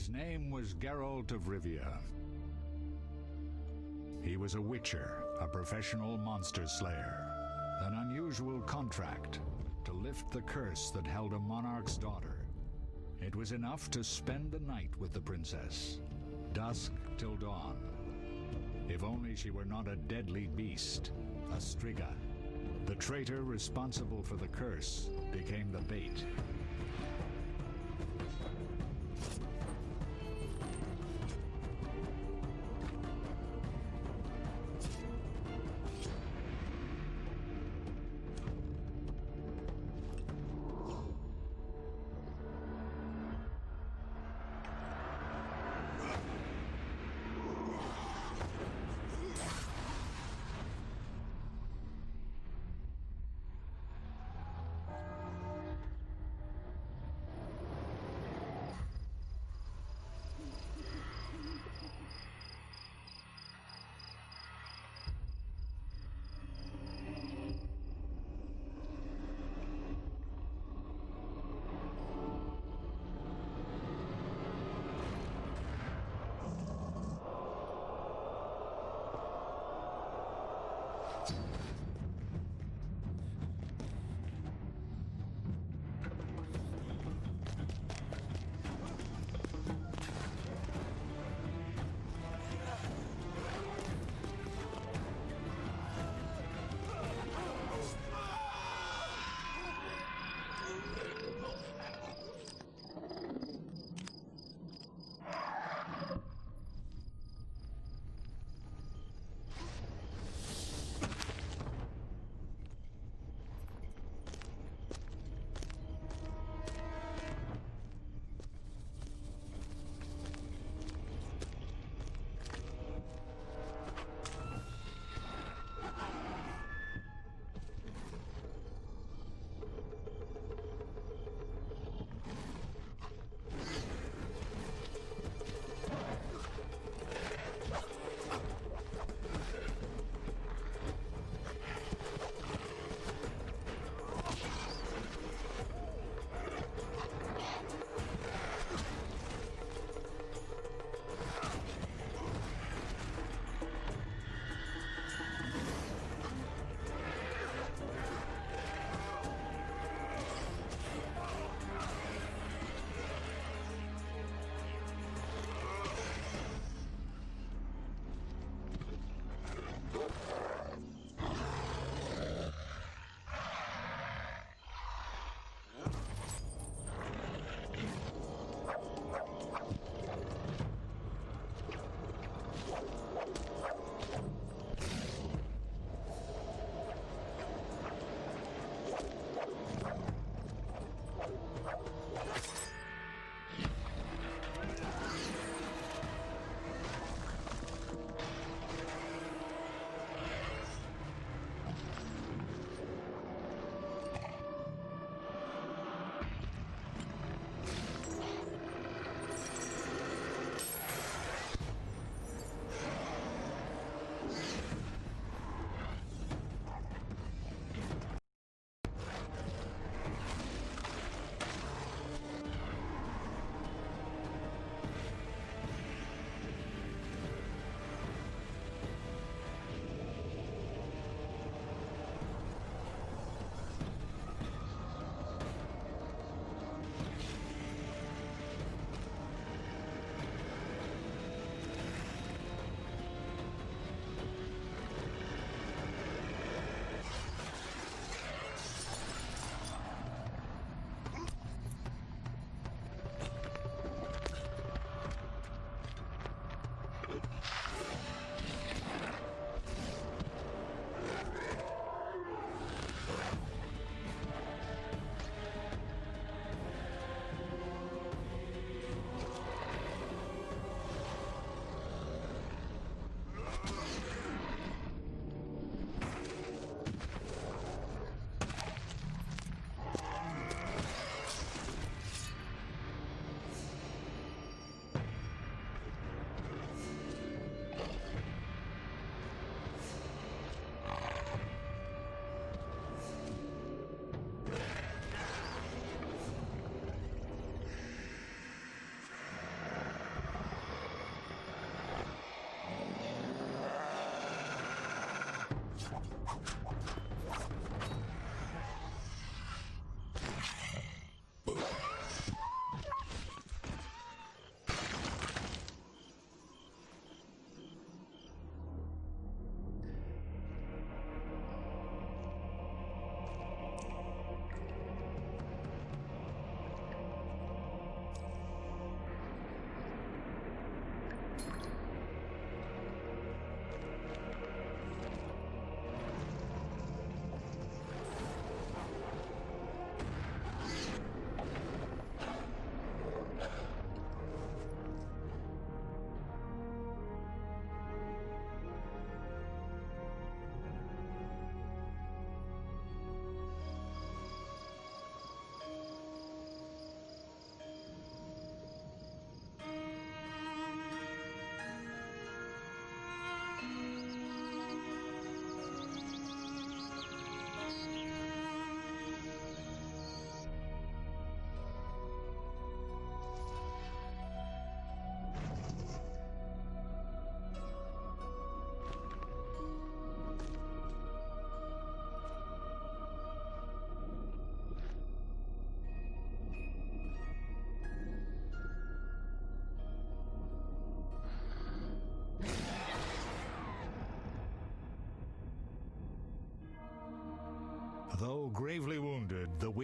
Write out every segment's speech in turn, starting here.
His name was Geralt of Rivia. He was a witcher, a professional monster slayer. An unusual contract to lift the curse that held a monarch's daughter. It was enough to spend the night with the princess, dusk till dawn. If only she were not a deadly beast, a striga. The traitor responsible for the curse became the bait.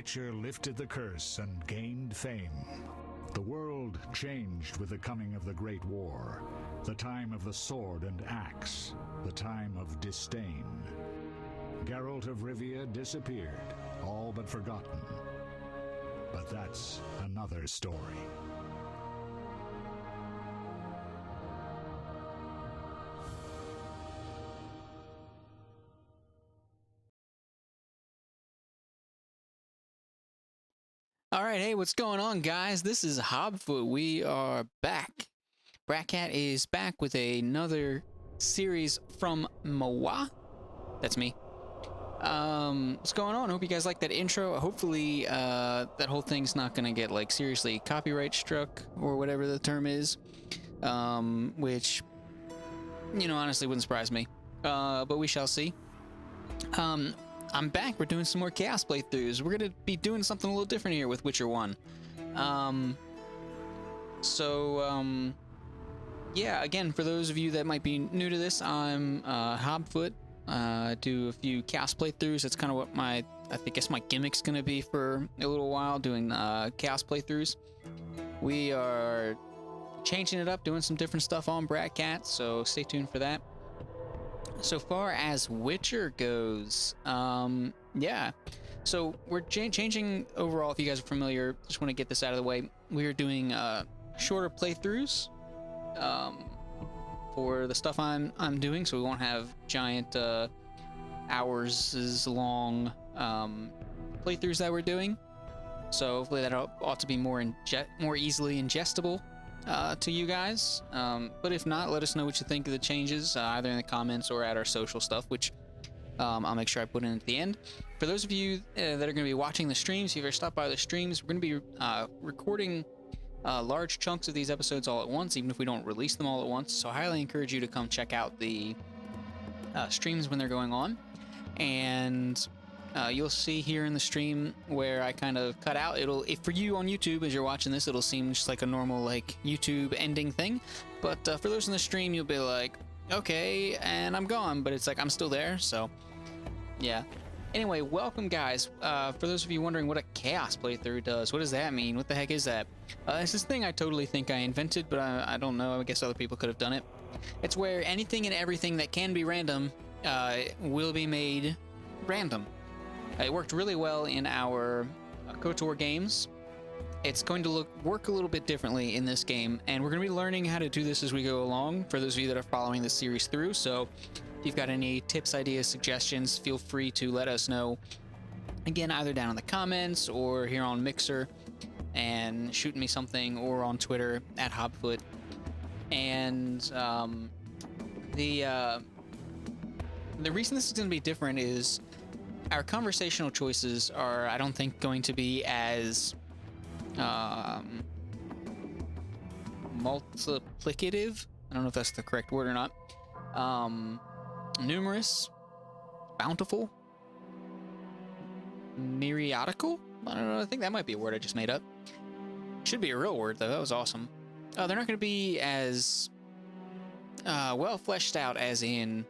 Witcher lifted the curse and gained fame. The world changed with the coming of the Great War, the time of the sword and axe, the time of disdain. Geralt of Rivia disappeared, all but forgotten. But that's another story. All right, hey, what's going on, guys? This is HobFoote. We are back. BratCat is back with another series from Moa. That's me. What's going on? Hope you guys like that intro. Hopefully, that whole thing's not gonna get like seriously copyright struck or whatever the term is. Which, you know, honestly wouldn't surprise me. But we shall see. I'm back. We're doing some more Chaos playthroughs. We're going to be doing something a little different here with Witcher 1. Yeah, again, for those of you that might be new to this, I'm HobFoote. Do a few Chaos playthroughs. That's kind of what I guess my gimmick's going to be for a little while, doing Chaos playthroughs. We are changing it up, doing some different stuff on BratCat, so stay tuned for that. So far as Witcher goes, yeah. So we're changing overall. If you guys are familiar, just want to get this out of the way. We are doing shorter playthroughs for the stuff I'm doing, so we won't have giant hours long playthroughs that we're doing. So hopefully that ought to be more easily ingestible to you guys, but if not, let us know what you think of the changes, either in the comments or at our social stuff, which I'll make sure I put in at the end. For those of you that are going to be watching the streams, if you've ever stopped by the streams, we're going to be recording large chunks of these episodes all at once, even if we don't release them all at once. So I highly encourage you to come check out the streams when they're going on, and you'll see here in the stream where I kind of cut out. If for you on YouTube, as you're watching this, it'll seem just like a normal like YouTube ending thing. But for those in the stream, you'll be like, okay, and I'm gone. But it's like I'm still there. So yeah. Anyway, welcome, guys. For those of you wondering what a Chaos playthrough does, what does that mean? What the heck is that? It's this thing I totally think I invented, but I don't know. I guess other people could have done it. It's where anything and everything that can be random will be made random. It worked really well in our KOTOR games. It's going to work a little bit differently in this game, and we're going to be learning how to do this as we go along, for those of you that are following this series through. So if you've got any tips, ideas, suggestions, feel free to let us know. Again, either down in the comments or here on Mixer, and shooting me something, or on Twitter at HobFoote. And the reason this is going to be different is our conversational choices are, I don't think, going to be as multiplicative. I don't know if that's the correct word or not. Numerous, bountiful, myriadical. I don't know. I think that might be a word I just made up. Should be a real word though. That was awesome. They're not going to be as well fleshed out as in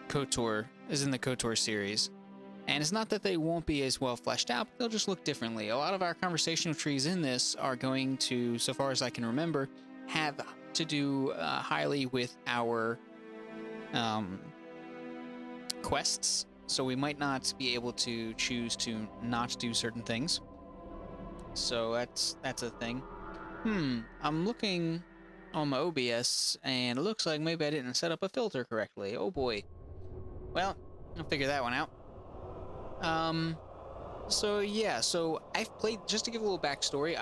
KOTOR, as in the KOTOR series. And it's not that they won't be as well fleshed out, but they'll just look differently. A lot of our conversational trees in this are going to, so far as I can remember, have to do highly with our quests. So we might not be able to choose to not do certain things. So that's a thing. I'm looking on my OBS, and it looks like maybe I didn't set up a filter correctly. Oh boy. Well, I'll figure that one out. So yeah, so I've played, just to give a little backstory,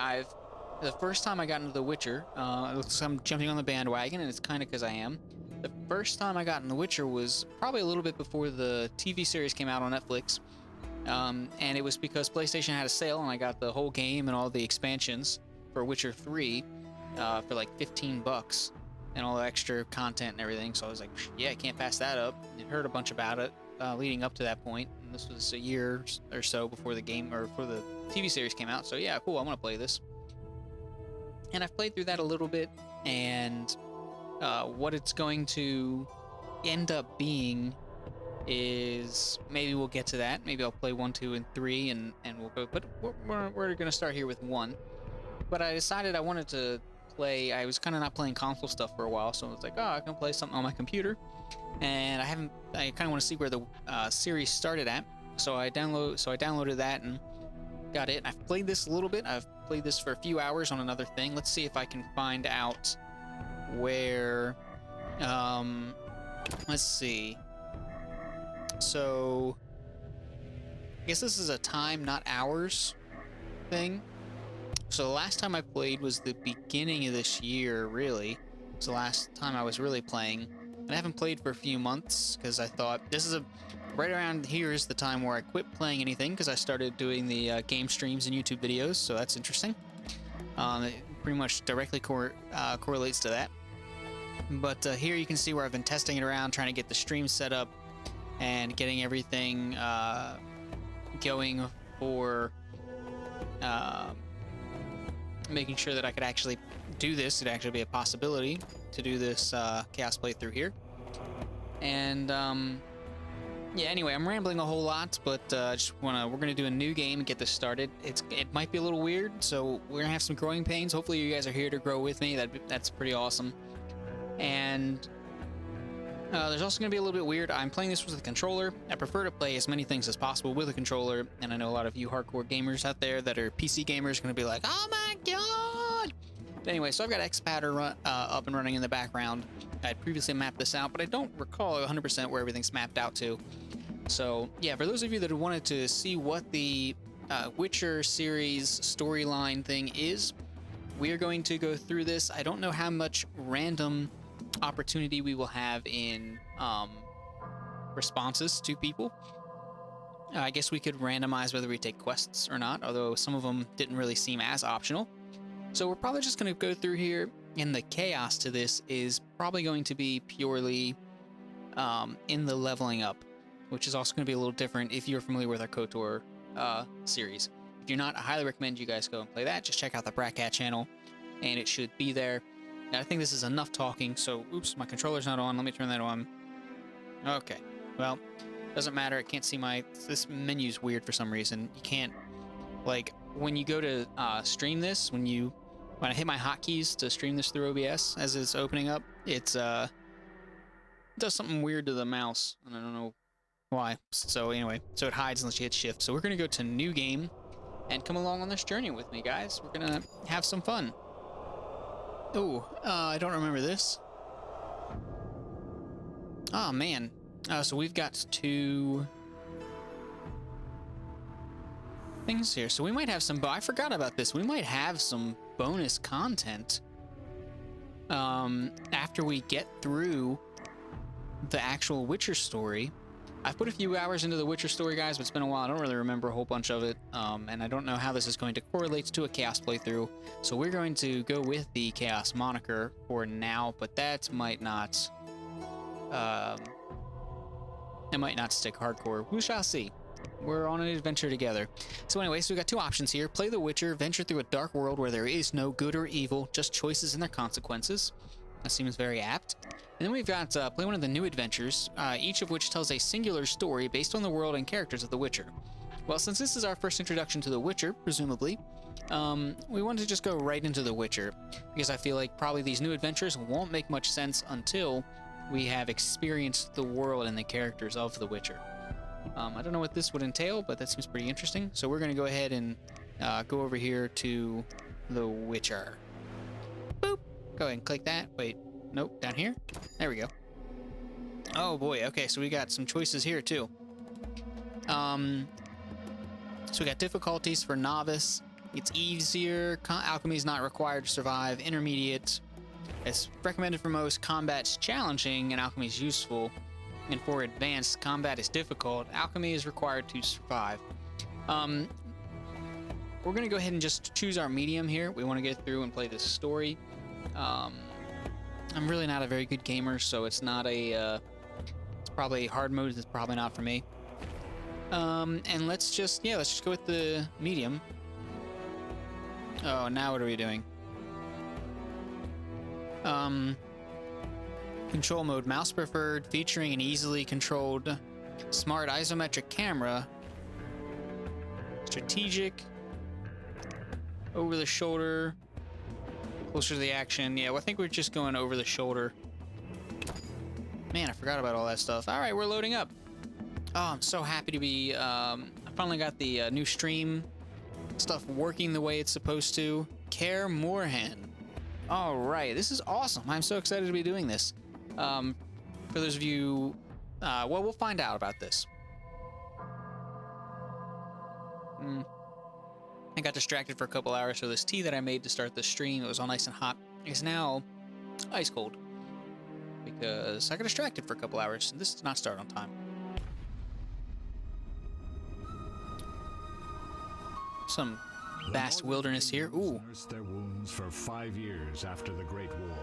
the first time I got into The Witcher, so I'm jumping on the bandwagon, and it's kind of because I am. The first time I got into The Witcher was probably a little bit before the TV series came out on Netflix. And it was because PlayStation had a sale, and I got the whole game and all the expansions for Witcher 3 for like $15 and all the extra content and everything. So I was like, yeah, I can't pass that up. I heard a bunch about it leading up to that point. And this was a year or so before the game, or before the TV series came out. So yeah, cool, I'm gonna play this. And I've played through that a little bit, and what it's going to end up being is maybe we'll get to that. Maybe I'll play 1, 2, and 3, and we'll go. But we're gonna start here with 1. But I decided I wanted to play. I was kind of not playing console stuff for a while, so I was like, oh, I can play something on my computer. And I kind of want to see where the series started at. So I downloaded that and got it. I've played this a little bit. I've played this for a few hours on another thing. Let's see if I can find out where. Let's see. So I guess this is a time, not hours thing. So the last time I played was the beginning of this year, really. It's the last time I was really playing. And I haven't played for a few months because I thought this is right around here is the time where I quit playing anything because I started doing the game streams and YouTube videos, so that's interesting. It pretty much directly correlates to that. But here you can see where I've been testing it around, trying to get the stream set up and getting everything going for making sure that I could actually do this. It'd actually be a possibility to do this chaos playthrough here. And yeah, anyway, I'm rambling a whole lot, but we're gonna do a new game and get this started. It might be a little weird, so we're gonna have some growing pains. Hopefully you guys are here to grow with me. That's pretty awesome. And there's also gonna be a little bit weird. I'm playing this with a controller. I prefer to play as many things as possible with a controller, and I know a lot of you hardcore gamers out there that are PC gamers are gonna be like, oh my god! But anyway, so I've got XPatter up and running in the background. I'd previously mapped this out, but I don't recall 100% where everything's mapped out to. So yeah, for those of you that wanted to see what the Witcher series storyline thing is, we are going to go through this. I don't know how much random opportunity we will have in responses to people. I guess we could randomize whether we take quests or not, although some of them didn't really seem as optional. So we're probably just going to go through here, and the chaos to this is probably going to be purely in the leveling up, which is also going to be a little different if you're familiar with our KOTOR series. If you're not, I highly recommend you guys go and play that. Just check out the BratCat channel, and it should be there. Now, I think this is enough talking, so, oops, my controller's not on. Let me turn that on. Okay, well, doesn't matter. I can't see this menu's weird for some reason. You can't, like, when you go to stream this, when I hit my hotkeys to stream this through OBS as it's opening up, it does something weird to the mouse, and I don't know why. So anyway, so it hides unless you hit shift. So we're gonna go to new game and come along on this journey with me, guys. We're gonna have some fun. Oh, I don't remember this. Oh man. So we've got 2 things here. So we might have some, I forgot about this. We might have some bonus content after we get through the actual Witcher story. I've put a few hours into the Witcher story, guys, but it's been a while. I don't really remember a whole bunch of it, and I don't know how this is going to correlate to a Chaos playthrough. So we're going to go with the Chaos moniker for now, but that might not, it might not stick hardcore. We shall see. We're on an adventure together. So anyway, so we got 2 options here. Play the Witcher, venture through a dark world where there is no good or evil, just choices and their consequences. That seems very apt. And then we've got play one of the new adventures, each of which tells a singular story based on the world and characters of The Witcher. Well, since this is our first introduction to The Witcher, presumably, we wanted to just go right into The Witcher, because I feel like probably these new adventures won't make much sense until we have experienced the world and the characters of The Witcher. I don't know what this would entail, but that seems pretty interesting. So we're going to go ahead and go over here to The Witcher. Boop! Go ahead and click that. Wait. Nope, down here? There we go. Oh boy, okay, so we got some choices here too. So we got difficulties for novice. It's easier. Alchemy is not required to survive. Intermediate. It's recommended for most. Combat's challenging and alchemy is useful. And for advanced, combat is difficult. Alchemy is required to survive. We're gonna go ahead and just choose our medium here. We want to get through and play this story. I'm really not a very good gamer, so it's not a, it's probably hard mode is probably not for me. And let's just go with the medium. Oh, now what are we doing? Control mode, mouse preferred, featuring an easily controlled Smart isometric camera. Strategic. Over the shoulder. Closer to the action. Yeah, well, I think we're just going over the shoulder. Man, I forgot about all that stuff. All right, we're loading up. Oh, I'm so happy to be... I finally got the new stream stuff working the way it's supposed to. Care Moorhan. All right, this is awesome. I'm so excited to be doing this. For those of you... well, we'll find out about this. I got distracted for a couple hours, so this tea that I made to start the stream, it was all nice and hot, is now ice cold. Because I got distracted for a couple hours, and this did not start on time. Some vast wilderness here. Ooh. Nursed their wounds for 5 years after the Great War.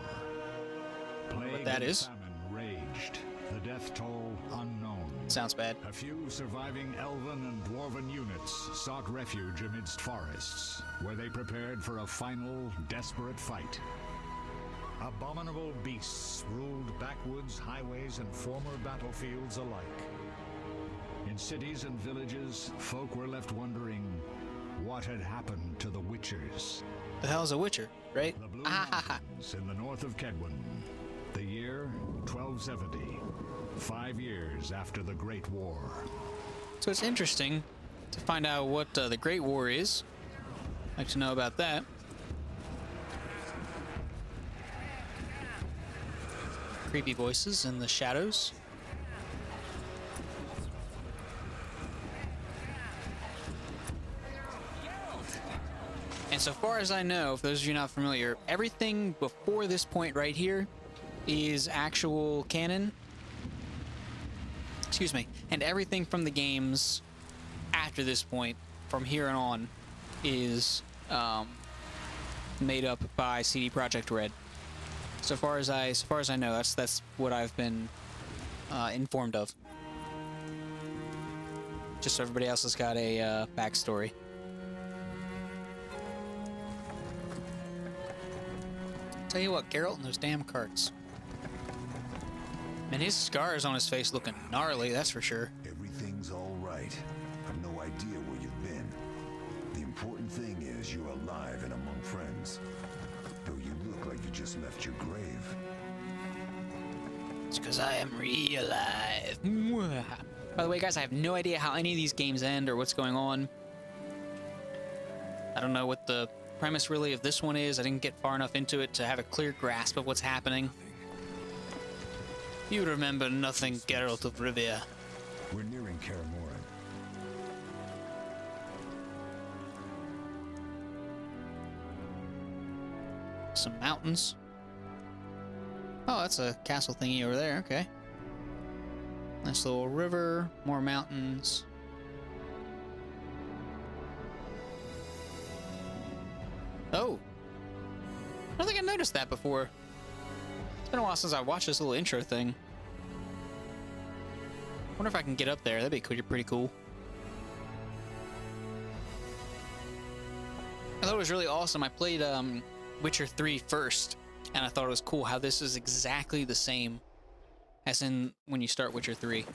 Plague What that and is? famine raged, the death toll unknown. Sounds bad. A few surviving elven and dwarven units sought refuge amidst forests, where they prepared for a final, desperate fight. Abominable beasts ruled backwoods, highways, and former battlefields alike. In cities and villages, folk were left wondering what had happened to the Witchers. The hell's a Witcher, right? The Blue Mountains in the north of Kedwin. The year 1270. 5 years after the Great War. So it's interesting to find out what the Great War is. I'd like to know about that. Creepy voices in the shadows. And so far as I know, for those of you not familiar, everything before this point right here is actual canon. Excuse me. And everything from the games after this point, from here on, is made up by CD Projekt Red. So far as I know, that's what I've been informed of. Just so everybody else has got a backstory. Tell you what, Geralt and those damn carts. Man, his scars on his face looking gnarly, that's for sure. Everything's all right. I've no idea where you've been. The important thing is you're alive and among friends. Though you look like you just left your grave. It's because I am real alive. By the way, guys, I have no idea how any of these games end or what's going on. I don't know what the premise really of this one is. I didn't get far enough into it to have a clear grasp of what's happening. You remember nothing, Geralt of Rivia. We're nearing Kaer Morhen. Some mountains. Oh, that's a castle thingy over there. Okay. Nice little river, more mountains. Oh. I don't think I noticed that before. It's been a while since I watched this little intro thing. Wonder if I can get up there. That'd be pretty cool. I thought it was really awesome. I played Witcher 3 first, and I thought it was cool how this is exactly the same as in when you start Witcher 3.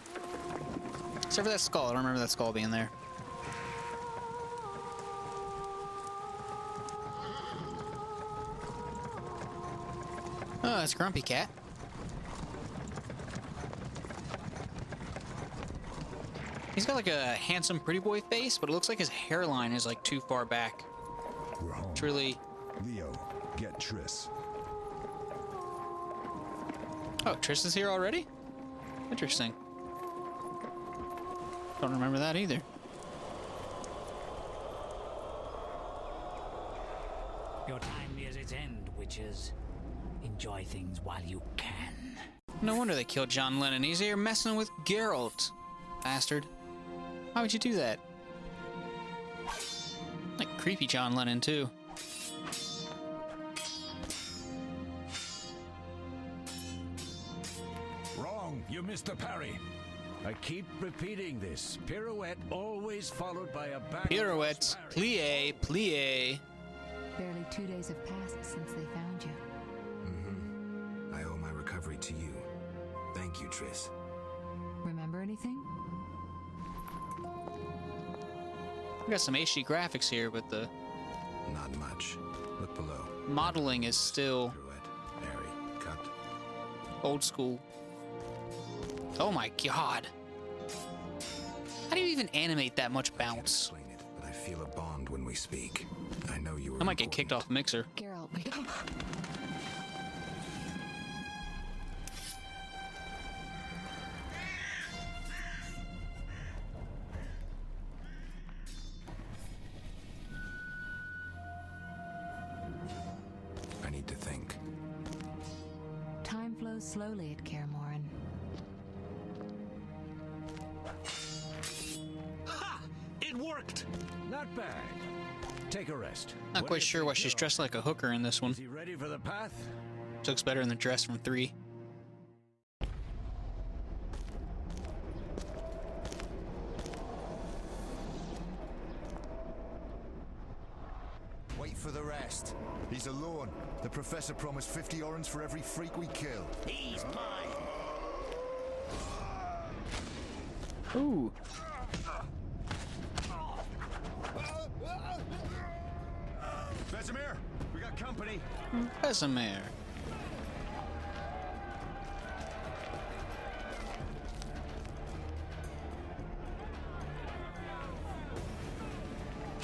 Except for that skull. I don't remember that skull being there. Oh, that's Grumpy Cat. He's got like a handsome pretty boy face, but it looks like his hairline is like too far back. We're home. It's really... Leo, get Triss. Oh, Triss is here already? Interesting. Don't remember that either. Your time nears its end, witches. Enjoy things while you can. No wonder they killed John Lennon. He's here messing with Geralt. Bastard. Why would you do that? Like creepy John Lennon, too. Wrong. You missed the parry. I keep repeating this. Pirouette always followed by a back. Pirouette. Plie. Plie. Barely 2 days have passed since they found you. I owe my recovery to you. Thank you, Triss. Remember anything? We got some HD graphics here, but the Not much. Look below. modeling is still Pirouette, parry, cut. old school. Oh my god. How do you even animate that much bounce? Explain it, but I feel a bond when we speak. I know you are I might get kicked off Mixer. Geralt, we... I need to think. Time flows slowly at Kaer Morhen. Ha! It worked! Not bad. Take a rest. Not What quite do you sure think, why she's Geralt? dressed like a hooker in this one. Is he ready for the path? Looks better in the dress from 3. Wait for the rest. He's alone. The professor promised 50 orens for every freak we kill. He's mine. Ooh. Vesemir, we got company. Vesemir.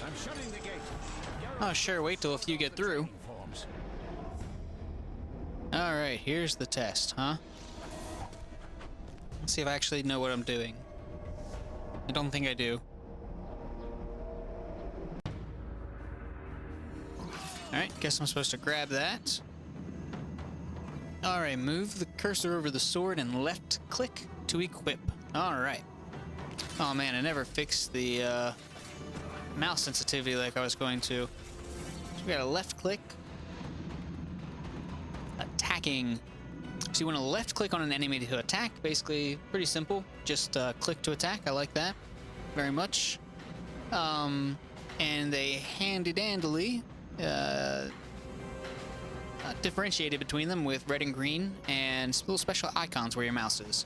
I'm shutting the gate. Oh, sure, wait till a few get through. Forms. Alright, here's the test, huh? Let's see if I actually know what I'm doing. I don't think I do. Alright, guess I'm supposed to grab that. Alright, move the cursor over the sword and left click to equip. Alright. Oh man, I never fixed the mouse sensitivity like I was going to. So we got a left click. Attacking. So you want to left click on an enemy to attack. Basically, pretty simple. Just click to attack. I like that very much. And they handy-dandily differentiated between them with red and green and little special icons where your mouse is,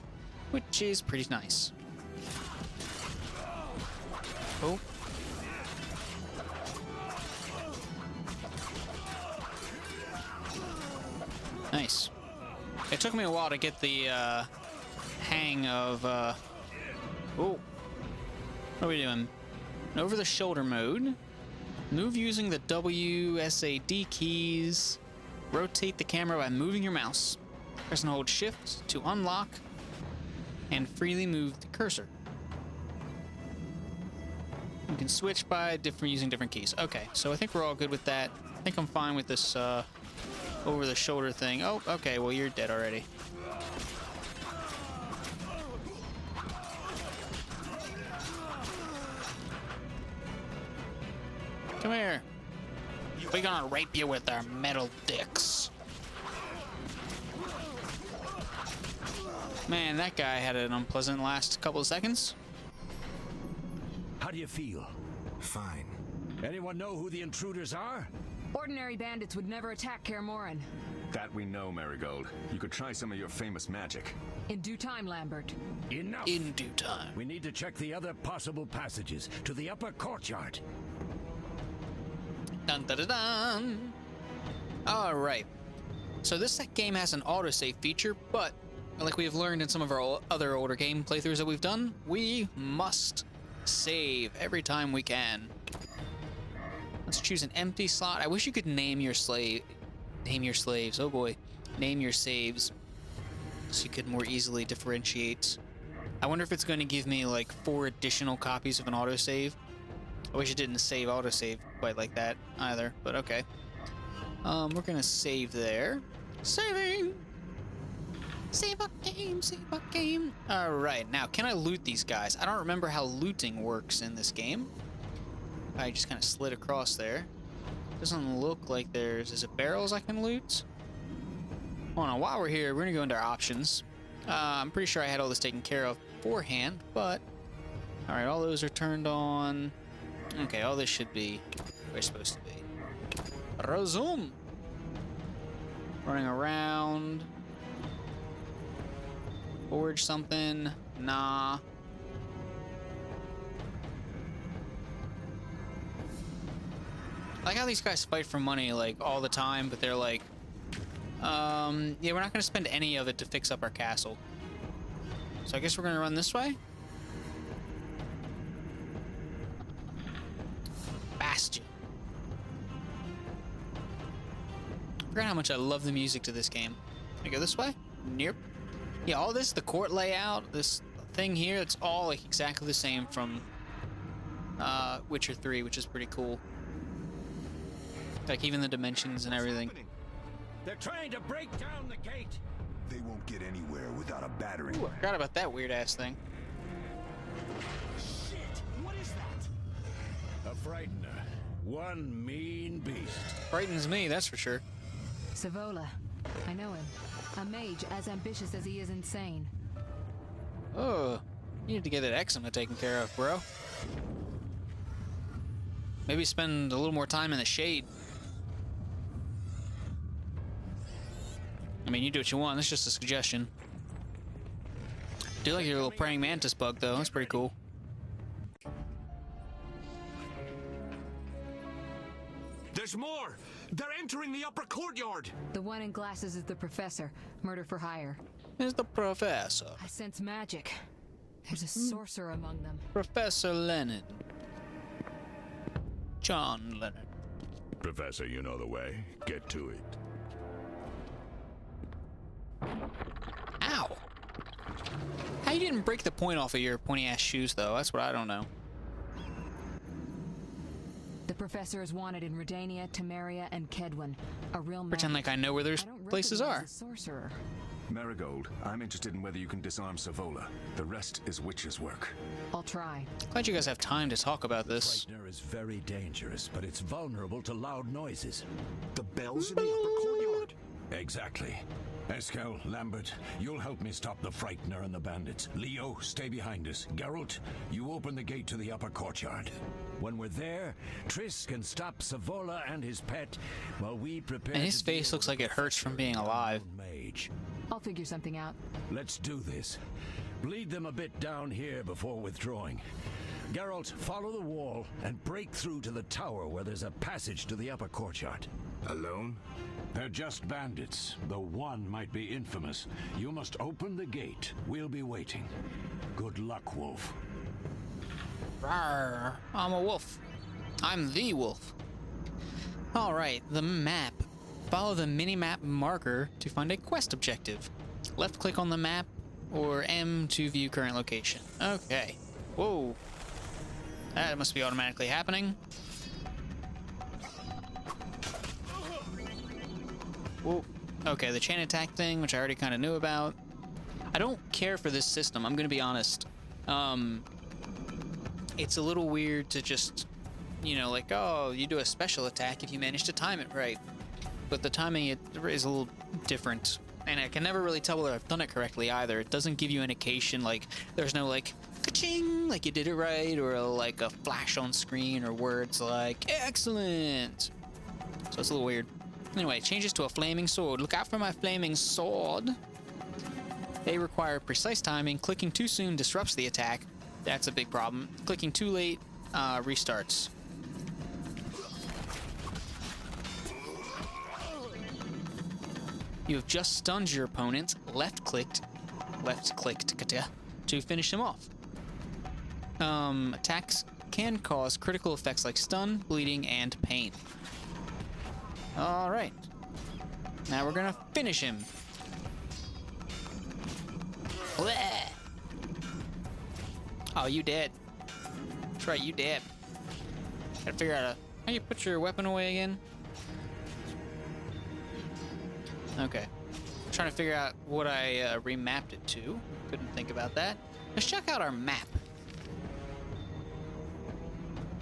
which is pretty nice. Oh. Nice. It took me a while to get the hang of... Oh. What are we doing? Over the shoulder mode. Move using the WSAD keys. Rotate the camera by moving your mouse. Press and hold shift to unlock. And freely move the cursor. You can switch by using different keys. Okay, so I think we're all good with that. I think I'm fine with this over the shoulder thing. Oh, okay, well you're dead already. Come here. We're gonna rape you with our metal dicks. Man, that guy had an unpleasant last couple of seconds. How do you feel? Fine. Anyone know who the intruders are? Ordinary bandits would never attack Kaer Morhen. That we know, Marigold. You could try some of your famous magic. In due time, Lambert. Enough. In due time. We need to check the other possible passages to the upper courtyard. Dun dun dun dun. Alright. So this game has an autosave feature, but like we have learned in some of our other older game playthroughs that we've done, we must save every time we can. Let's choose an empty slot. I wish you could name your slaves. Oh boy. Name your saves. So you could more easily differentiate. I wonder if it's going to give me like 4 additional copies of an autosave. I wish it didn't save autosave quite like that either, but okay. We're gonna save there. Saving! Save a game, save a game. Alright, now can I loot these guys? I don't remember how looting works in this game. I just kind of slid across there. Doesn't look like there's... Is it barrels I can loot? Hold on, while we're here, we're gonna go into our options. I'm pretty sure I had all this taken care of beforehand, but... Alright, all those are turned on. Okay, all this should be where it's supposed to be. Resume! Running around. Forge something. Nah. I like how these guys fight for money, like, all the time, but they're like, yeah, we're not gonna spend any of it to fix up our castle. So I guess we're gonna run this way? Bastion. I forgot how much I love the music to this game. Can I go this way? Nope. Yeah, all this, the court layout, this thing here, it's all like exactly the same from Witcher 3, which is pretty cool. Like even the dimensions and everything. They're trying to break down the gate. They won't get anywhere without a battering Ooh, I ram. forgot about that weird ass thing. Shit! What is that? A frightener. One mean beast. Frightens me, that's for sure. Savola. I know him. A mage as ambitious as he is insane. Oh, you need to get that eczema taken care of, bro. Maybe spend a little more time in the shade. I mean, you do what you want. That's just a suggestion. Do like your little praying mantis bug, though. That's pretty cool. There's more! They're entering the upper courtyard! The one in glasses is the professor. Murder for hire. Here's the professor. I sense magic. There's a sorcerer among them. Professor Lennon. John Lennon. Professor, you know the way. Get to it. Ow! How you didn't break the point off of your pointy-ass shoes, though? That's what I don't know. The professor is wanted in Redania, Temeria, and Kedwin. A real man. Pretend like I know where those places are. A sorcerer. Marigold, I'm interested in whether you can disarm Savola. The rest is witch's work. I'll try. Glad you guys have time to talk about this. Frightener is very dangerous, but it's vulnerable to loud noises. The bells in the upper courtyard! Exactly. Eskel, Lambert, you'll help me stop the Frightener and the bandits. Leo, stay behind us. Geralt, you open the gate to the upper courtyard. When we're there, Triss can stop Savola and his pet while we prepare. And his to deal face looks with like it hurts from being alive. Mage. I'll figure something out. Let's do this. Bleed them a bit down here before withdrawing. Geralt, follow the wall and break through to the tower where there's a passage to the upper courtyard. Alone? They're just bandits, though one might be infamous. You must open the gate. We'll be waiting. Good luck, Wolf. Rawr, I'm a wolf. I'm the wolf. Alright, the map. Follow the mini-map marker to find a quest objective. Left click on the map, or M to view current location. Okay. Whoa. That must be automatically happening. Whoa. Okay, the chain attack thing, which I already kind of knew about. I don't care for this system, I'm gonna be honest. It's a little weird to just, you know, like, oh, you do a special attack if you manage to time it right. But the timing is a little different. And I can never really tell whether I've done it correctly either. It doesn't give you indication, like, there's no, like, ka-ching, like you did it right, or like a flash on screen, or words like, excellent. So it's a little weird. Anyway, changes to a flaming sword. Look out for my flaming sword. They require precise timing. Clicking too soon disrupts the attack. That's a big problem. Clicking too late restarts. You have just stunned your opponent. Left clicked to finish him off. Attacks can cause critical effects like stun, bleeding, and pain. All right. Now we're gonna finish him. Bleh. Oh, you dead. That's right, you dead. Gotta figure out how you put your weapon away again. Okay. Trying to figure out what I remapped it to. Couldn't think about that. Let's check out our map.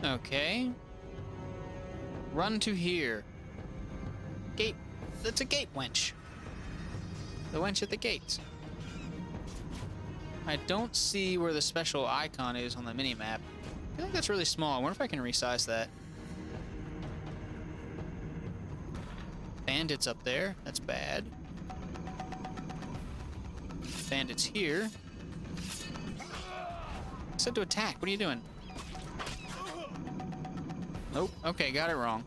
Okay. Run to here. Gate. That's a gate wench. The wench at the gates. I don't see where the special icon is on the mini-map. I feel like that's really small. I wonder if I can resize that. Bandits up there. That's bad. Bandits here. Said to attack. What are you doing? Nope. Okay, got it wrong.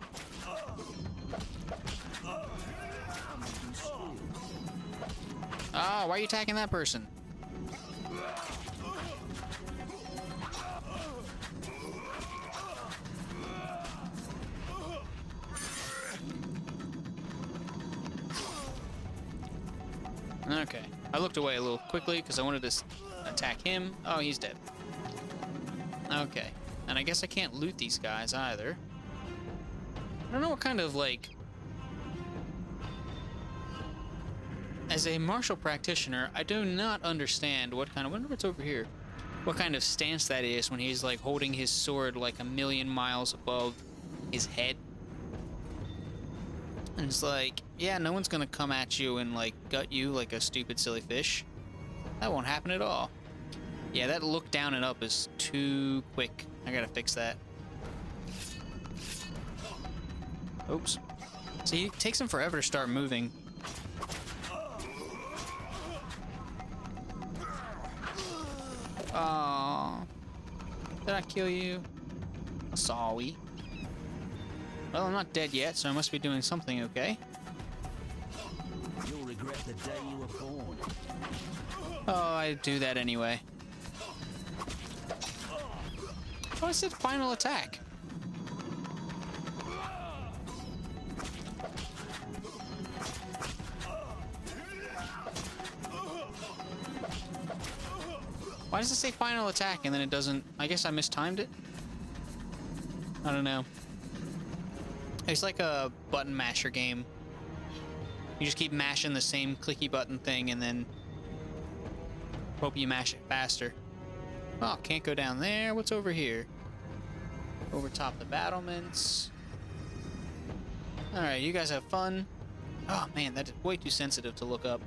Oh, why are you attacking that person? Okay. I looked away a little quickly because I wanted to attack him. Oh, he's dead. Okay. And I guess I can't loot these guys either. I don't know what kind of, like... As a martial practitioner, I do not understand what kind of... I wonder what's over here. What kind of stance that is when he's, like, holding his sword, like, 1,000,000 miles above his head. And it's like, yeah, no one's gonna come at you and, like, gut you like a stupid, silly fish. That won't happen at all. Yeah, that look down and up is too quick. I gotta fix that. Oops. See, it takes him forever to start moving. Aww. Did I kill you? Sorry. Well, I'm not dead yet, so I must be doing something okay. You'll regret the day you were born. Oh, I do that anyway. Oh, I said final attack. Why does it say final attack and then it doesn't... I guess I mistimed it? I don't know. It's like a button masher game. You just keep mashing the same clicky button thing and then hope you mash it faster. Oh, can't go down there. What's over here? Over top the battlements. Alright, you guys have fun. Oh man, that is way too sensitive to look up.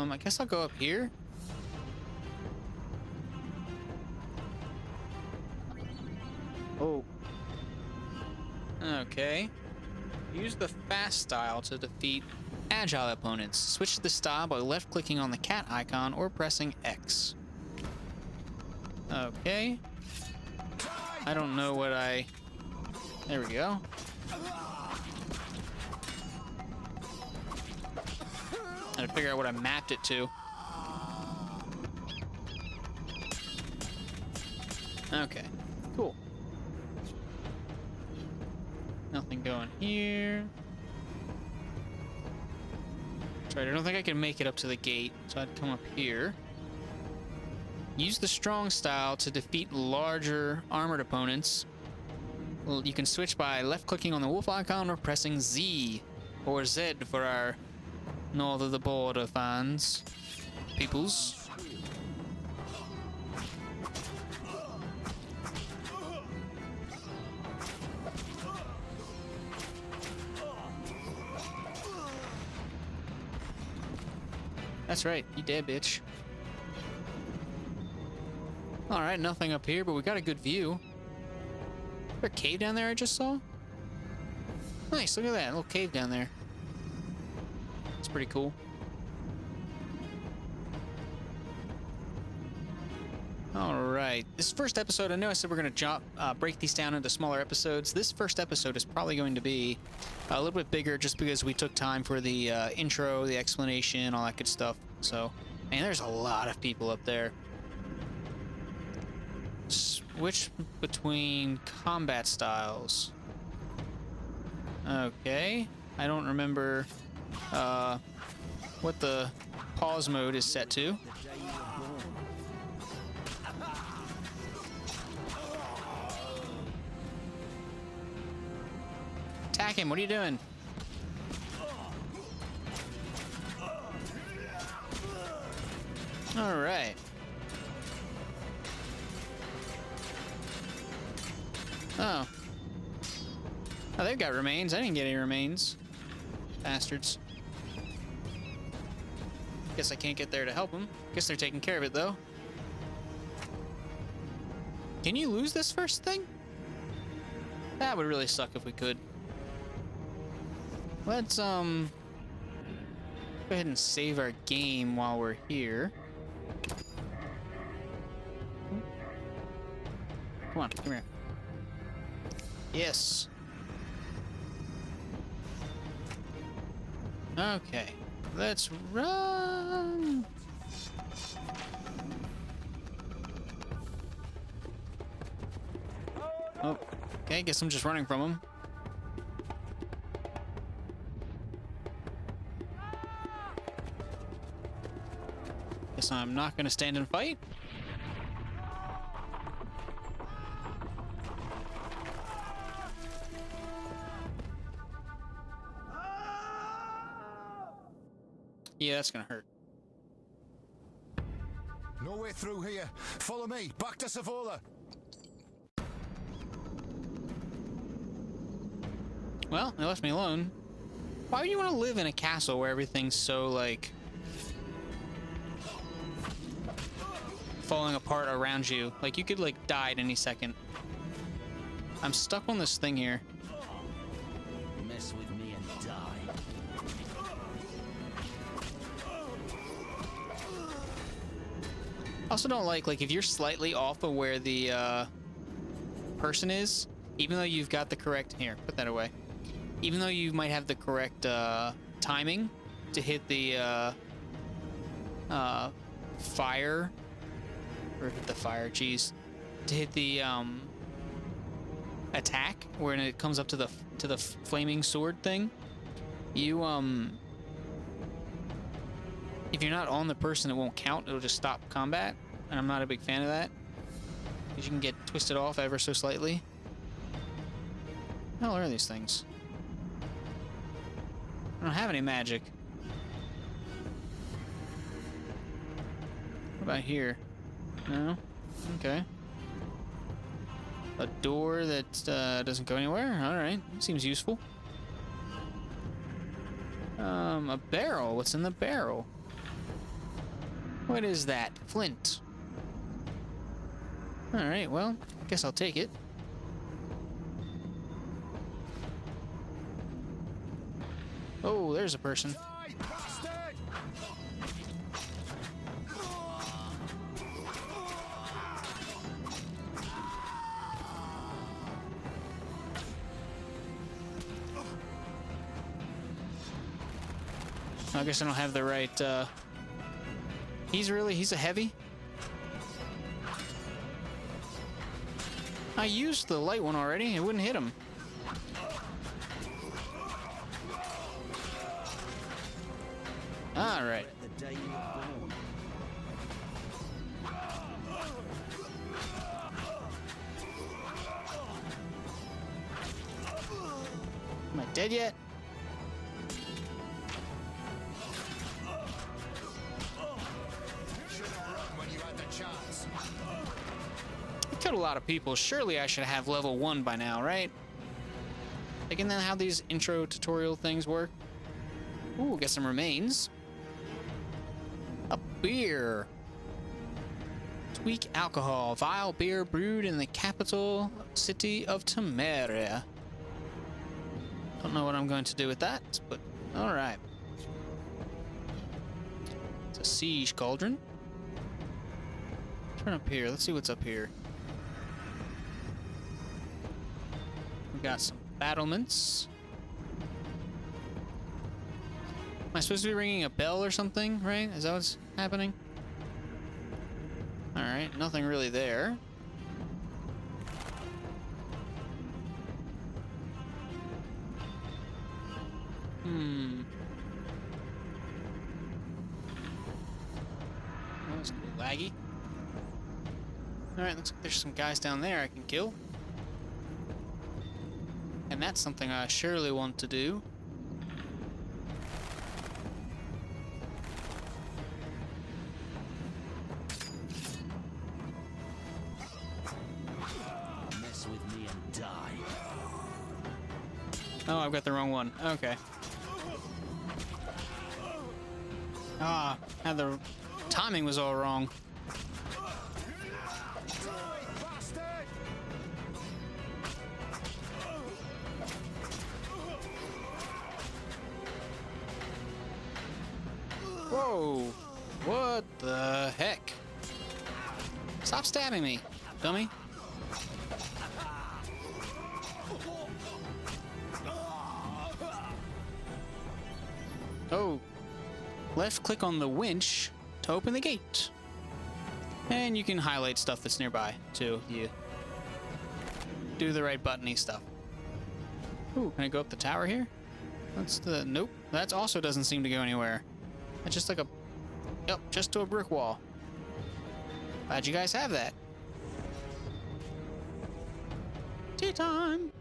I guess I'll go up here. Oh. Okay. Use the fast style to defeat agile opponents. Switch to the style by left-clicking on the cat icon or pressing X. Okay. I don't know what I... There we go. I had to figure out what I mapped it to. Okay, cool. Nothing going here. That's right, I don't think I can make it up to the gate, so I'd come up here. Use the strong style to defeat larger armored opponents. Well, you can switch by left-clicking on the wolf icon or pressing Z, or Z for our north of the border fans. Peoples. That's right, you dead, bitch. Alright, nothing up here, but we got a good view. Is there a cave down there I just saw? Nice, look at that, little cave down there. It's pretty cool. Alright, this first episode, I know I said we're going to break these down into smaller episodes. This first episode is probably going to be a little bit bigger just because we took time for the intro, the explanation, all that good stuff. So, man, there's a lot of people up there. Switch between combat styles. Okay, I don't remember what the pause mode is set to. Attack him, what are you doing? Alright. Oh. Oh, they've got remains. I didn't get any remains. Bastards. Guess I can't get there to help them. Guess they're taking care of it, though. Can you lose this first thing? That would really suck if we could. Let's, go ahead and save our game while we're here. Come on, come here. Yes. Okay, let's run. Oh, okay, guess I'm just running from him. Guess I'm not gonna stand and fight. Yeah, that's gonna hurt. No way through here. Follow me. Back to Savola. Well, they left me alone. Why would you want to live in a castle where everything's so, like, falling apart around you? Like, you could, like, die at any second. I'm stuck on this thing here. Mess with me and die. I also don't like, if you're slightly off of where the person is, even though you've got the correct... Here, put that away. Even though you might have the correct timing to hit the fire... Or hit the fire, geez. To hit the attack, when it comes up to the flaming sword thing, you, if you're not on the person, it won't count. It'll just stop combat, and I'm not a big fan of that, because you can get twisted off ever so slightly. What the hell are these things? I don't have any magic. What about here? No? Okay. A door that doesn't go anywhere? Alright, seems useful. A barrel. What's in the barrel? What is that? Flint. Alright, well, I guess I'll take it. Oh, there's a person. I guess I don't have the right, he's a heavy? I used the light one already, it wouldn't hit him. Alright. Am I dead yet? I killed a lot of people. Surely I should have level 1 by now, right? Like, isn't that how these intro tutorial things work? Ooh, get some remains. A beer. Tweak alcohol. Vile beer brewed in the capital city of Temeria. Don't know what I'm going to do with that, but alright. It's a siege cauldron. Turn up here. Let's see what's up here. We got some battlements. Am I supposed to be ringing a bell or something, right? Is that what's happening? Alright, nothing really there. That was a little laggy. Alright, looks like there's some guys down there I can kill. And that's something I surely want to do. Mess with me and die. Oh, I've got the wrong one. Okay. Ah, the timing was all wrong. Whoa! What the heck? Stop stabbing me, dummy. Oh, left click on the winch to open the gate. And you can highlight stuff that's nearby too. You do the right buttony stuff. Ooh, can I go up the tower here? That's the... Nope. That also doesn't seem to go anywhere. It's just like a... Yep, just to a brick wall. Glad you guys have that. Tea time!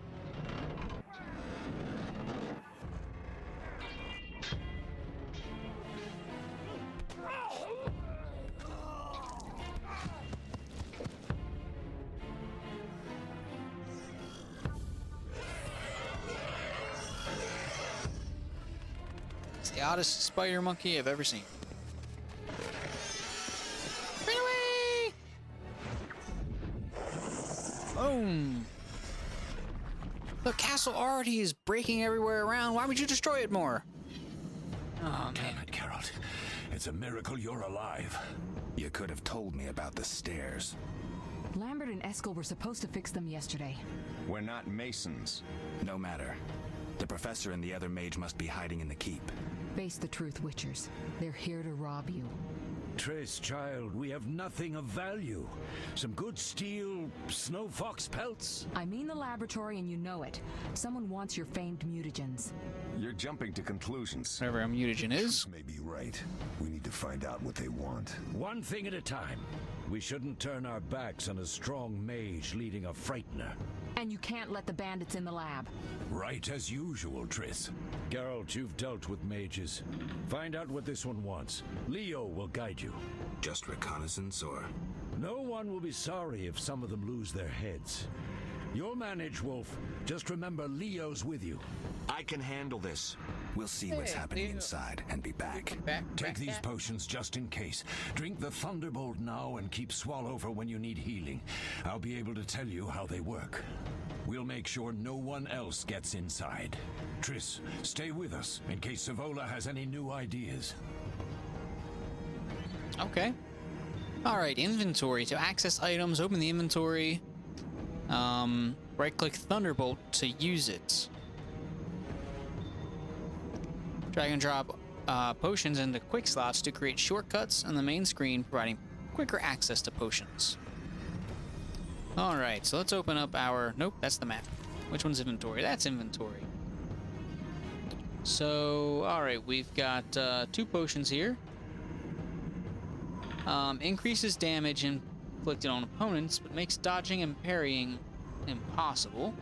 It's the oddest spider monkey I've ever seen. Run away! Boom! The castle already is breaking everywhere around. Why would you destroy it more? Oh, Damn it, Geralt. It's a miracle you're alive. You could have told me about the stairs. Lambert and Eskel were supposed to fix them yesterday. We're not masons. No matter. The professor and the other mage must be hiding in the keep. Face the truth, Witchers. They're here to rob you. Triss, child, we have nothing of value. Some good steel snow fox pelts. I mean the laboratory and you know it. Someone wants your famed mutagens. You're jumping to conclusions. whatever a mutagen is. May be right. We need to find out what they want. One thing at a time. We shouldn't turn our backs on a strong mage leading a frightener. And you can't let the bandits in the lab. Right as usual, Triss. Geralt, you've dealt with mages. Find out what this one wants. Leo will guide you. Just reconnaissance, or? No one will be sorry if some of them lose their heads. You'll manage, Wolf. Just remember Leo's with you. I can handle this. We'll see what's happening inside and be back. Take these potions just in case. Drink the Thunderbolt now and keep Swallow for when you need healing. I'll be able to tell you how they work. We'll make sure no one else gets inside. Triss, stay with us in case Savola has any new ideas. Okay. Alright, inventory. To access items, open the inventory. Right-click Thunderbolt to use it. Drag and drop potions into quick slots to create shortcuts on the main screen, providing quicker access to potions. Alright, so let's open up our... Nope, that's the map. Which one's inventory? That's inventory. So, alright, we've got 2 potions here. Increases damage inflicted on opponents, but makes dodging and parrying impossible.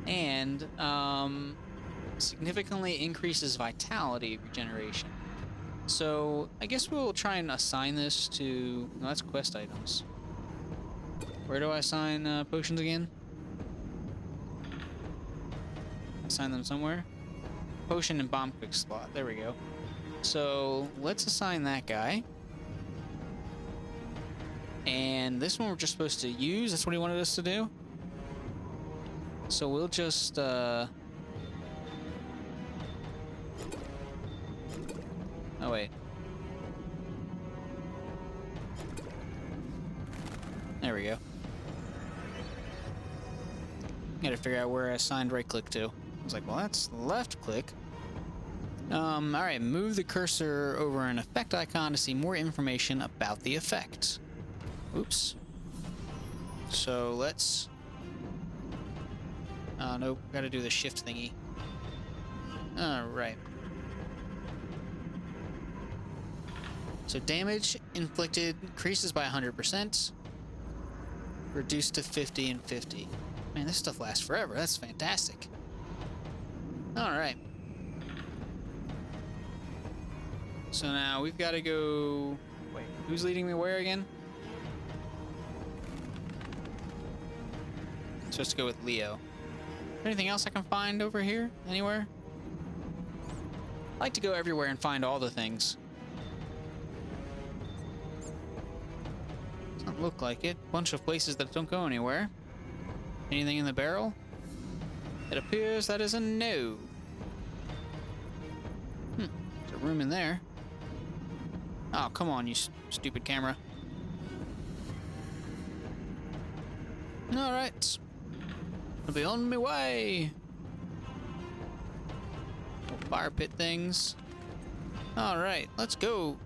And, significantly increases vitality regeneration. So, I guess we'll try and assign this to... No, that's quest items. Where do I assign potions again? Assign them somewhere. Potion and bomb quick slot. There we go. So, let's assign that guy. And this one we're just supposed to use. That's what he wanted us to do. So we'll just... Oh, wait. There we go. Gotta figure out where I assigned right click to. I was like, well, that's left click. Alright, move the cursor over an effect icon to see more information about the effect. Oops. So let's... Oh, nope, gotta do the shift thingy. Alright. So damage inflicted increases by 100%. Reduced to 50 and 50. Man, this stuff lasts forever. That's fantastic. Alright. So now we've got to go... Wait, who's leading me where again? Supposed to go with Leo. Anything else I can find over here? Anywhere? I like to go everywhere and find all the things. Doesn't look like it. Bunch of places that don't go anywhere. Anything in the barrel? It appears that is a no. There's a room in there. Oh, come on, you stupid camera. Alright. I'll be on my way. Little fire pit things. Alright, let's go.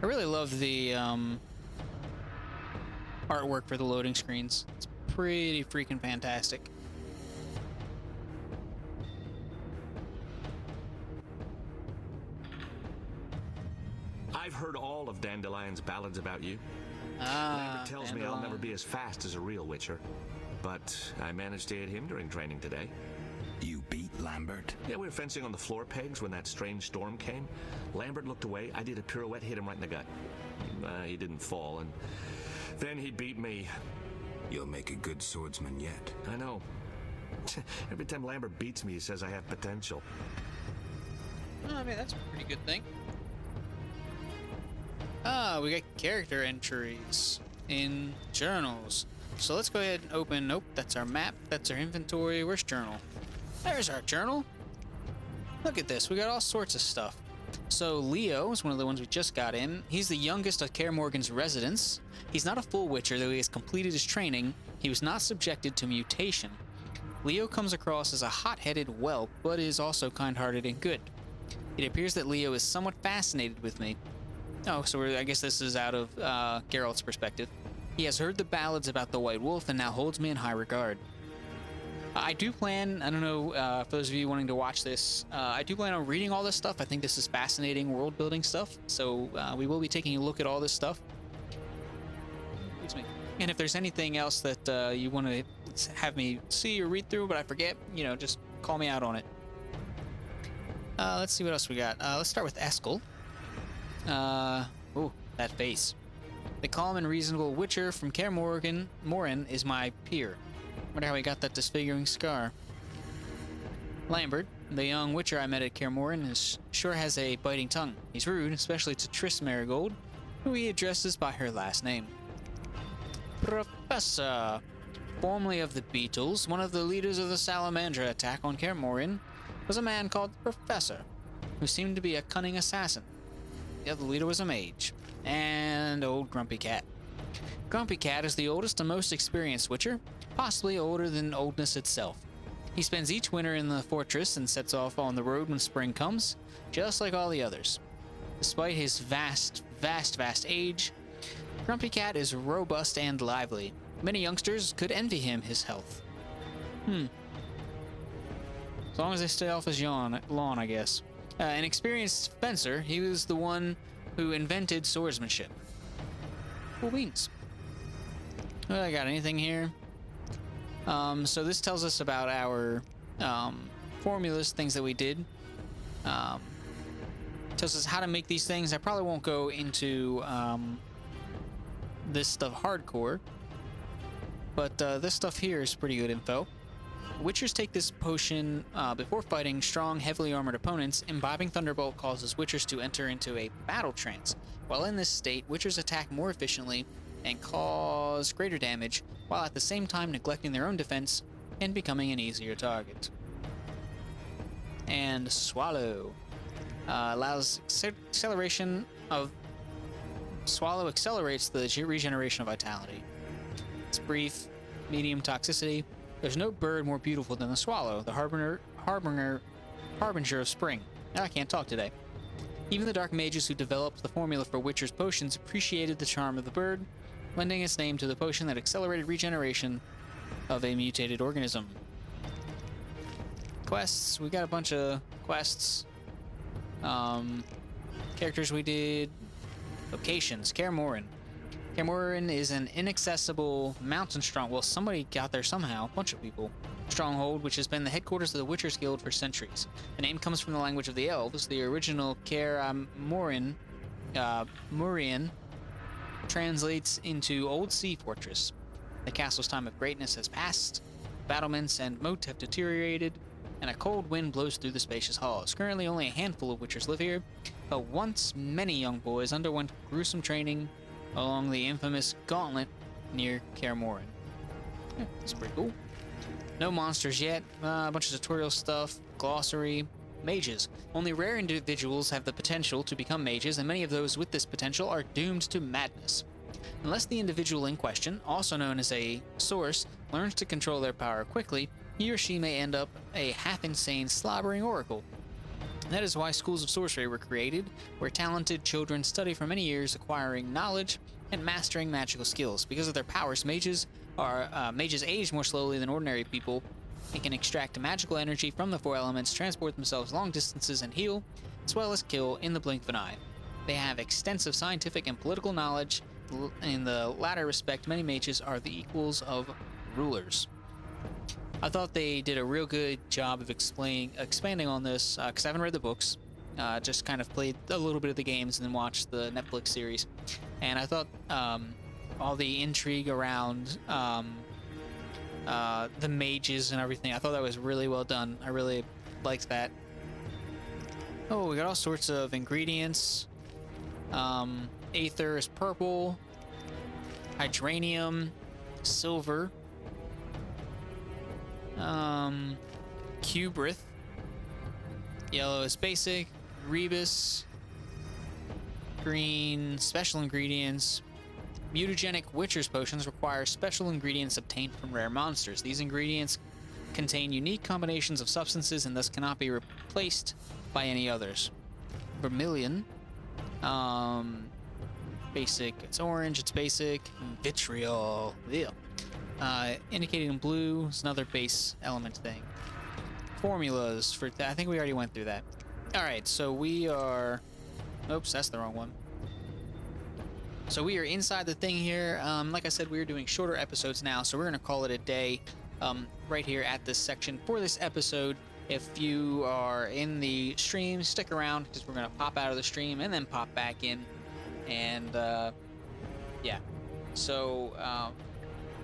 I really love the artwork for the loading screens. It's pretty freaking fantastic. I've heard all of Dandelion's ballads about you. Ah, Lambert tells me Dandelion. I'll never be as fast as a real Witcher. But I managed to hit him during training today. You beat Lambert? Yeah, we were fencing on the floor pegs when that strange storm came. Lambert looked away. I did a pirouette, hit him right in the gut. He didn't fall, and then he beat me. You'll make a good swordsman yet. I know. Every time Lambert beats me, he says I have potential. Oh, I mean, that's a pretty good thing. Ah, we got character entries in journals. So let's go ahead and open. Nope, that's our map. That's our inventory. Where's journal? There's our journal. Look at this. We got all sorts of stuff. So Leo is one of the ones we just got in. He's the youngest of Kaer Morgan's residents. He's not a full Witcher, though he has completed his training. He was not subjected to mutation. Leo comes across as a hot-headed whelp, but is also kind-hearted and good. It appears that Leo is somewhat fascinated with me. Oh, so I guess this is out of Geralt's perspective. He has heard the ballads about the White Wolf and now holds me in high regard. I do plan, I don't know, for those of you wanting to watch this, I do plan on reading all this stuff. I think this is fascinating world-building stuff, so we will be taking a look at all this stuff. Excuse me. And if there's anything else that you want to have me see or read through, but I forget, you know, just call me out on it. Let's see what else we got. Let's start with Eskel. Oh, that face. The calm and reasonable Witcher from Kaer Morhen is my peer. Wonder how he got that disfiguring scar. Lambert, the young Witcher I met at Kaer Morhen, sure has a biting tongue. He's rude, especially to Triss Marigold, who he addresses by her last name. Professor, formerly of the Beetles, one of the leaders of the Salamandra attack on Kaer Morhen, was a man called Professor, who seemed to be a cunning assassin. The other leader was a mage. And old Grumpy Cat. Grumpy Cat is the oldest and most experienced Witcher, possibly older than oldness itself. He spends each winter in the fortress and sets off on the road when spring comes, just like all the others. Despite his vast age, Grumpy Cat is robust and lively. Many youngsters could envy him his health. As long as they stay off his lawn, I guess. An experienced fencer, he was the one who invented swordsmanship. Cool beans. I got anything here? So this tells us about our formulas, things that we did. Tells us how to make these things. I probably won't go into this stuff hardcore, but this stuff here is pretty good info. Witchers take this potion before fighting strong, heavily armored opponents. Imbibing Thunderbolt causes Witchers to enter into a battle trance. While in this state, Witchers attack more efficiently and cause greater damage, while at the same time neglecting their own defense and becoming an easier target. And Swallow allows acceleration of... Swallow accelerates the regeneration of vitality. It's brief, medium toxicity. There's no bird more beautiful than the swallow, the harbinger of spring. I can't talk today. Even the dark mages who developed the formula for Witcher's potions appreciated the charm of the bird, lending its name to the potion that accelerated regeneration of a mutated organism. Quests, we got a bunch of quests. Characters we did. Locations, Kaer Morhen. Kaer Morhen is an inaccessible mountain stronghold. Well, somebody got there somehow, a bunch of people. Stronghold, which has been the headquarters of the Witchers Guild for centuries. The name comes from the language of the elves. The original Kaer Morhen translates into Old Sea Fortress. The castle's time of greatness has passed. Battlements and moat have deteriorated, and a cold wind blows through the spacious halls. Currently, only a handful of Witchers live here, but once many young boys underwent gruesome training along the infamous Gauntlet near Kaer Morhen. Yeah, that's pretty cool. No monsters yet, a bunch of tutorial stuff, glossary, mages. Only rare individuals have the potential to become mages, and many of those with this potential are doomed to madness. Unless the individual in question, also known as a source, learns to control their power quickly, he or she may end up a half-insane, slobbering oracle. That is why schools of sorcery were created, where talented children study for many years, acquiring knowledge and mastering magical skills. Because of their powers, mages age more slowly than ordinary people. They can extract magical energy from the 4 elements, transport themselves long distances, and heal, as well as kill in the blink of an eye. They have extensive scientific and political knowledge. In the latter respect, many mages are the equals of rulers. I thought they did a real good job of expanding on this, because I haven't read the books. Just kind of played a little bit of the games and then watched the Netflix series. And I thought all the intrigue around the mages and everything, I thought that was really well done. I really liked that. Oh, we got all sorts of ingredients. Aether is purple. Hydranium, silver. Cubrith. Yellow is basic. Rebus. Green, special ingredients. Mutagenic Witcher's potions require special ingredients obtained from rare monsters. These ingredients contain unique combinations of substances and thus cannot be replaced by any others. Vermilion. Basic, it's orange, it's basic. Vitriol. Yeah. Indicated in blue is another base element thing. Formulas for I think we already went through that. Alright, so we are... Oops, that's the wrong one. So we are inside the thing here. Like I said, we're doing shorter episodes now, so we're going to call it a day right here at this section for this episode. If you are in the stream, stick around, because we're going to pop out of the stream and then pop back in. And, yeah. So,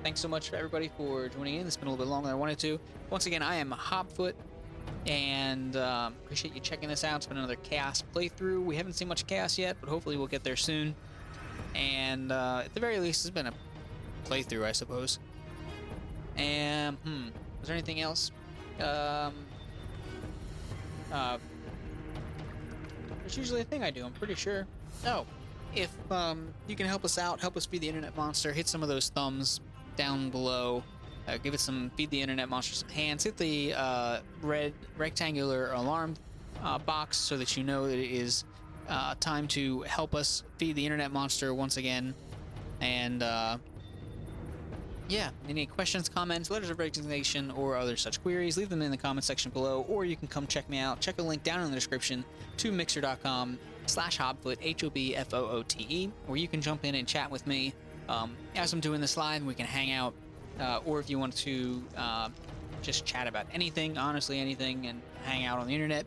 thanks so much, everybody, for joining in. It's been a little bit longer than I wanted to. Once again, I am HobFoote, and appreciate you checking this out. It's been another Chaos playthrough. We haven't seen much Chaos yet, but hopefully we'll get there soon. And at the very least, it's been a playthrough, I suppose. And, was there anything else? There's usually a thing I do, I'm pretty sure. Oh, if you can help us out, help us feed the internet monster, hit some of those thumbs down below. Give it some, feed the internet monster some hands. Hit the red rectangular alarm box so that you know that it is time to help us feed the internet monster once again. And yeah, any questions, comments, letters of resignation, or other such queries, leave them in the comment section below, or you can come check me out. Check a link down in the description to mixer.com/HobFoote, HobFoote, where you can jump in and chat with me as I'm doing this live. We can hang out, or if you want to just chat about anything, honestly anything, and hang out on the internet,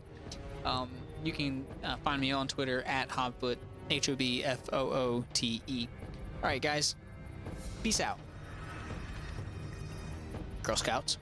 you can find me on Twitter at HobFoote, HobFoote. Alright guys, peace out. Girl Scouts.